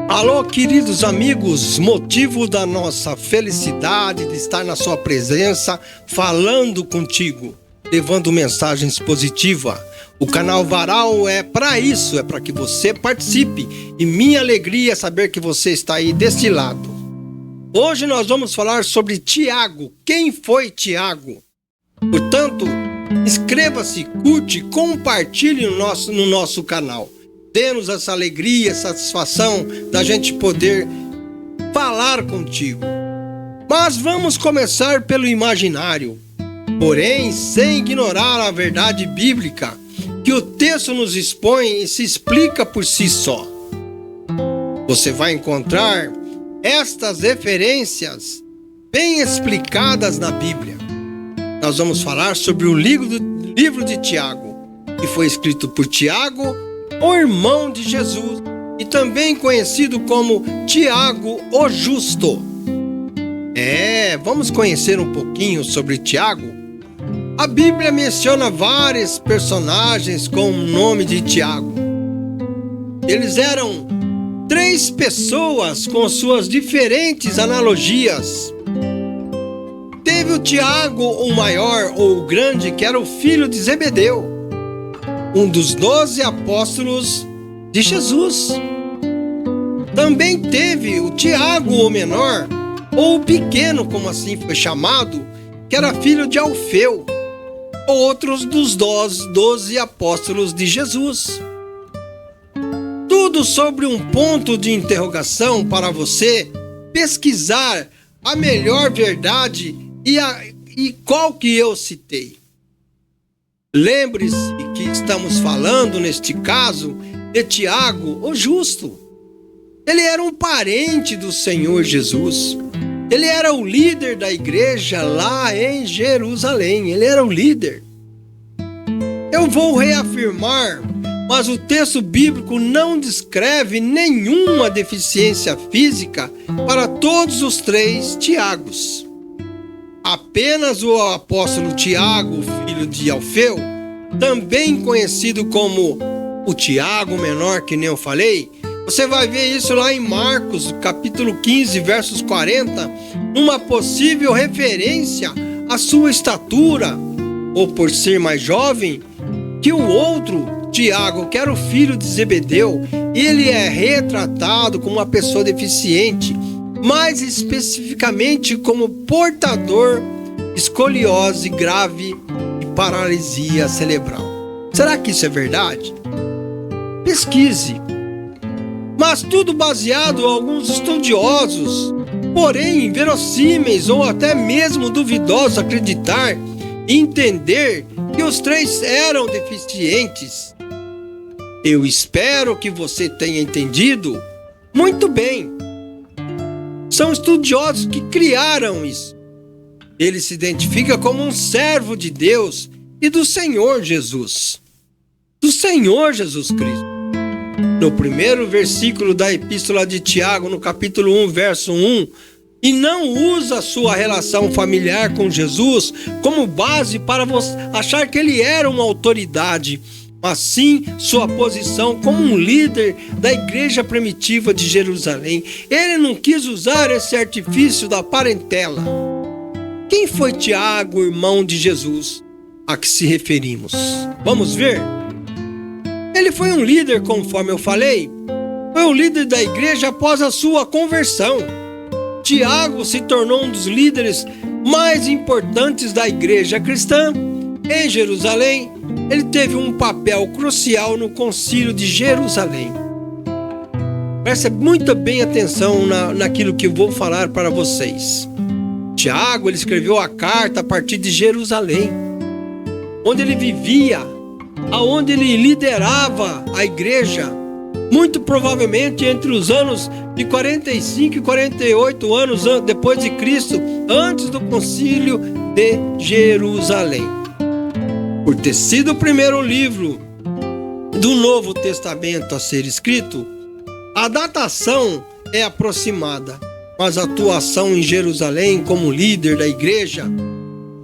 Alô, queridos amigos, motivo da nossa felicidade de estar na sua presença, falando contigo, levando mensagens positivas. O canal Varal é para isso, é para que você participe. E minha alegria é saber que você está aí desse lado. Hoje nós vamos falar sobre Tiago. Quem foi Tiago? Portanto, inscreva-se, curte, compartilhe no nosso canal. Dê-nos essa alegria, satisfação da gente poder falar contigo. Mas vamos começar pelo imaginário, porém sem ignorar a verdade bíblica que o texto nos expõe e se explica por si só. Você vai encontrar estas referências bem explicadas na Bíblia. Nós vamos falar sobre o livro de Tiago, que foi escrito por Tiago, o irmão de Jesus, e também conhecido como Tiago o Justo. Vamos conhecer um pouquinho sobre Tiago. A Bíblia menciona vários personagens com o nome de Tiago. Eles eram 3 pessoas com suas diferentes analogias. Teve o Tiago, o maior ou o grande, que era o filho de Zebedeu, um dos 12 apóstolos de Jesus. Também teve o Tiago, o menor, ou o pequeno, como assim foi chamado, que era filho de Alfeu, outros dos 12 apóstolos de Jesus. Tudo sobre um ponto de interrogação para você pesquisar a melhor verdade e qual que eu citei. Lembre-se que estamos falando, neste caso, de Tiago, o Justo. Ele era um parente do Senhor Jesus. Ele era o líder da igreja lá em Jerusalém. Ele era o líder. Eu vou reafirmar, mas o texto bíblico não descreve nenhuma deficiência física para todos os 3 Tiagos. Apenas o apóstolo Tiago, filho de Alfeu, também conhecido como o Tiago menor, que nem eu falei, você vai ver isso lá em Marcos, capítulo 15, versos 40, uma possível referência à sua estatura, ou por ser mais jovem, que o outro Tiago, que era o filho de Zebedeu, ele é retratado como uma pessoa deficiente, mais especificamente como portador de escoliose grave e paralisia cerebral. Será que isso é verdade? Pesquise. Mas tudo baseado em alguns estudiosos, porém inverossímeis ou até mesmo duvidosos acreditar e entender que os 3 eram deficientes. Eu espero que você tenha entendido muito bem. São estudiosos que criaram isso. Ele se identifica como um servo de Deus e do Senhor Jesus. Do Senhor Jesus Cristo. No primeiro versículo da epístola de Tiago, no capítulo 1, verso 1, e não usa sua relação familiar com Jesus como base para você achar que ele era uma autoridade, mas sim sua posição como um líder da igreja primitiva de Jerusalém. Ele não quis usar esse artifício da parentela. Quem foi Tiago, irmão de Jesus, a que se referimos? Vamos ver? Ele foi um líder, conforme eu falei. Foi o líder da igreja após a sua conversão. Tiago se tornou um dos líderes mais importantes da igreja cristã em Jerusalém. Ele teve um papel crucial no Concílio de Jerusalém. Preste muito bem atenção naquilo que eu vou falar para vocês. Tiago, ele escreveu a carta a partir de Jerusalém, onde ele vivia, aonde ele liderava a igreja, muito provavelmente entre os anos de 45 e 48 anos depois de Cristo, antes do Concílio de Jerusalém. Por ter sido o primeiro livro do Novo Testamento a ser escrito, a datação é aproximada, mas a atuação em Jerusalém como líder da igreja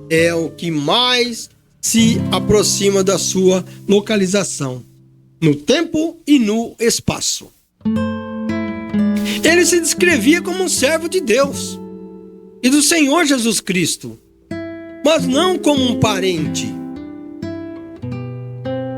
é o que mais se aproxima da sua localização, no tempo e no espaço. Ele se descrevia como um servo de Deus e do Senhor Jesus Cristo, mas não como um parente.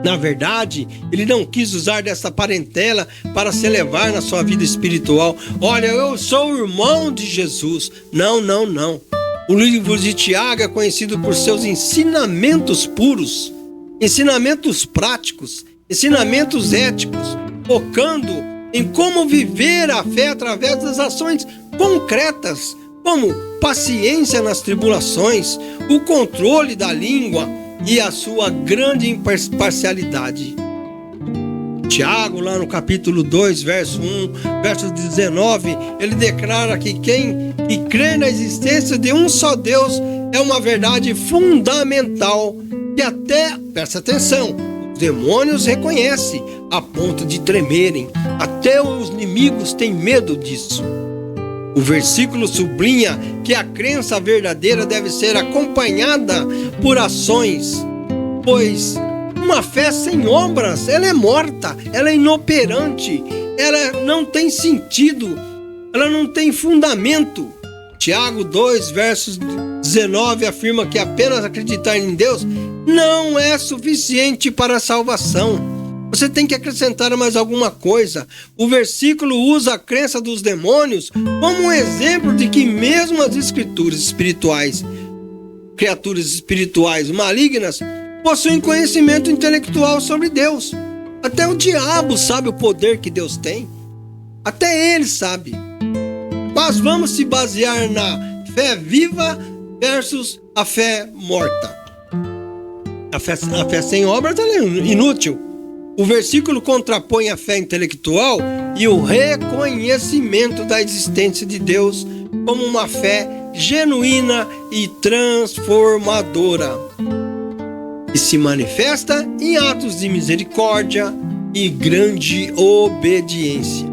Na verdade, ele não quis usar dessa parentela para se elevar na sua vida espiritual. Olha, eu sou o irmão de Jesus. Não, não, não. O livro de Tiago é conhecido por seus ensinamentos puros, ensinamentos práticos, ensinamentos éticos, focando em como viver a fé através das ações concretas, como paciência nas tribulações, o controle da língua e a sua grande imparcialidade. Tiago, lá no capítulo 2, verso 1, verso 19, ele declara que quem crê na existência de um só Deus é uma verdade fundamental que até, presta atenção, os demônios reconhecem a ponto de tremerem. Até os inimigos têm medo disso. O versículo sublinha que a crença verdadeira deve ser acompanhada por ações, pois uma fé sem obras, ela é morta, ela é inoperante, ela não tem sentido, ela não tem fundamento. Tiago 2, versos 19 afirma que apenas acreditar em Deus não é suficiente para a salvação. Você tem que acrescentar mais alguma coisa. O versículo usa a crença dos demônios como um exemplo de que mesmo as escrituras espirituais, criaturas espirituais malignas, possuem conhecimento intelectual sobre Deus. Até o diabo sabe o poder que Deus tem. Até ele sabe. Mas vamos se basear na fé viva versus a fé morta. A fé sem obras é inútil. O versículo contrapõe a fé intelectual e o reconhecimento da existência de Deus como uma fé genuína e transformadora, que se manifesta em atos de misericórdia e grande obediência.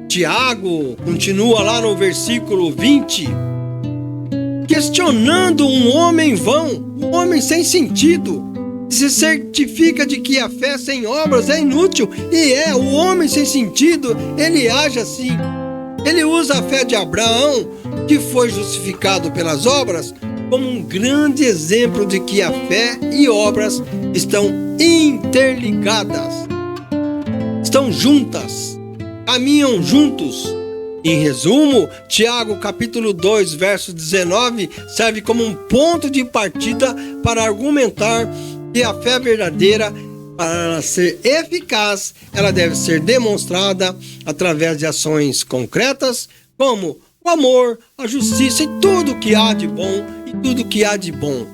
Tiago continua lá no versículo 20, questionando um homem vão, um homem sem sentido. Se certifica de que a fé sem obras é inútil, e o homem sem sentido, ele age assim. Ele usa a fé de Abraão, que foi justificado pelas obras, como um grande exemplo de que a fé e obras estão interligadas, estão juntas, caminham juntos. Em resumo, Tiago capítulo 2, verso 19, serve como um ponto de partida para argumentar que a fé verdadeira, para ser eficaz, ela deve ser demonstrada através de ações concretas, como o amor, a justiça e tudo que há de bom e tudo que há de bom.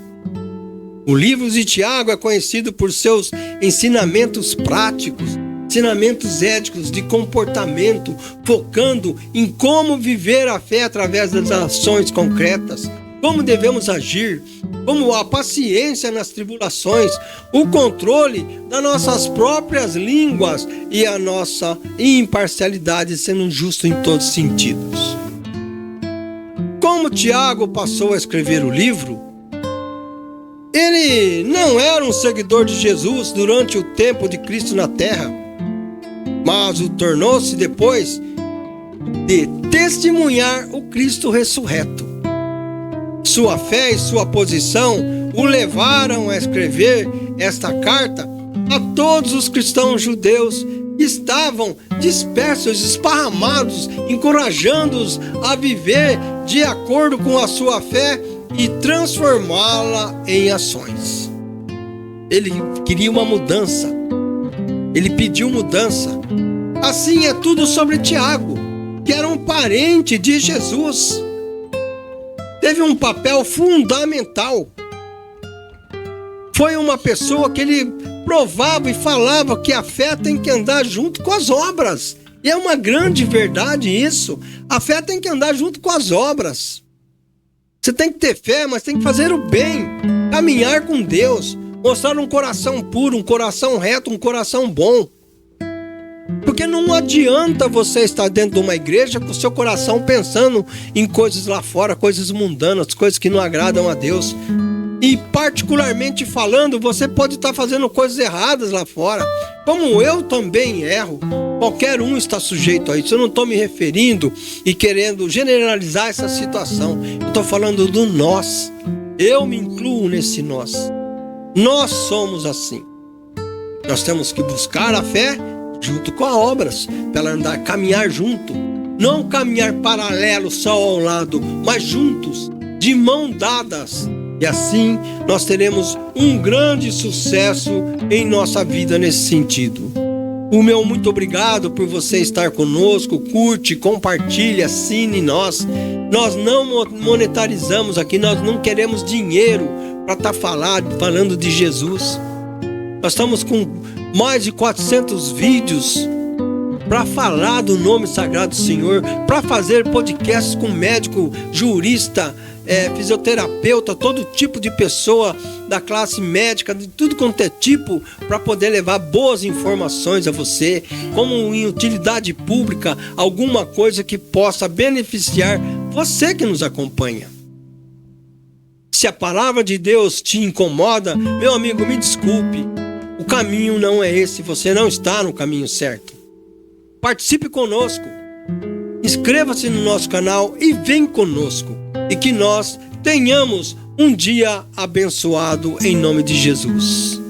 O livro de Tiago é conhecido por seus ensinamentos práticos, ensinamentos éticos de comportamento, focando em como viver a fé através das ações concretas, como devemos agir, como a paciência nas tribulações, o controle das nossas próprias línguas e a nossa imparcialidade, sendo justo em todos os sentidos. Como Tiago passou a escrever o livro, ele não era um seguidor de Jesus durante o tempo de Cristo na terra, mas o tornou-se depois de testemunhar o Cristo ressurreto. Sua fé e sua posição o levaram a escrever esta carta a todos os cristãos judeus que estavam dispersos, esparramados, encorajando-os a viver de acordo com a sua fé e transformá-la em ações. Ele queria uma mudança. Ele pediu mudança. Assim é tudo sobre Tiago, que era um parente de Jesus. Teve um papel fundamental. Foi uma pessoa que ele provava e falava que a fé tem que andar junto com as obras. E é uma grande verdade isso. A fé tem que andar junto com as obras. Você tem que ter fé, mas tem que fazer o bem. Caminhar com Deus. Mostrar um coração puro, um coração reto, um coração bom. Porque não adianta você estar dentro de uma igreja com o seu coração pensando em coisas lá fora, coisas mundanas, coisas que não agradam a Deus. E particularmente falando, você pode estar fazendo coisas erradas lá fora. como eu também erro. Qualquer um está sujeito a isso. Eu não estou me referindo e querendo generalizar essa situação. Eu estou falando do nós. Eu me incluo nesse nós. Nós somos assim. Nós temos que buscar a fé junto com as obras, para andar, caminhar junto. Não caminhar paralelo só ao lado, mas juntos, de mão dadas. E assim nós teremos um grande sucesso em nossa vida nesse sentido. O meu muito obrigado por você estar conosco. Curte, compartilhe, assine nós. Nós não monetarizamos aqui, nós não queremos dinheiro para estar falando de Jesus. Nós estamos com mais de 400 vídeos para falar do nome sagrado do Senhor, para fazer podcasts com médico, jurista, fisioterapeuta, todo tipo de pessoa da classe médica, de tudo quanto é tipo, para poder levar boas informações a você, como em utilidade pública, alguma coisa que possa beneficiar você que nos acompanha. Se a palavra de Deus te incomoda, meu amigo, me desculpe, o caminho não é esse, você não está no caminho certo. Participe conosco, inscreva-se no nosso canal e vem conosco, e que nós tenhamos um dia abençoado em nome de Jesus.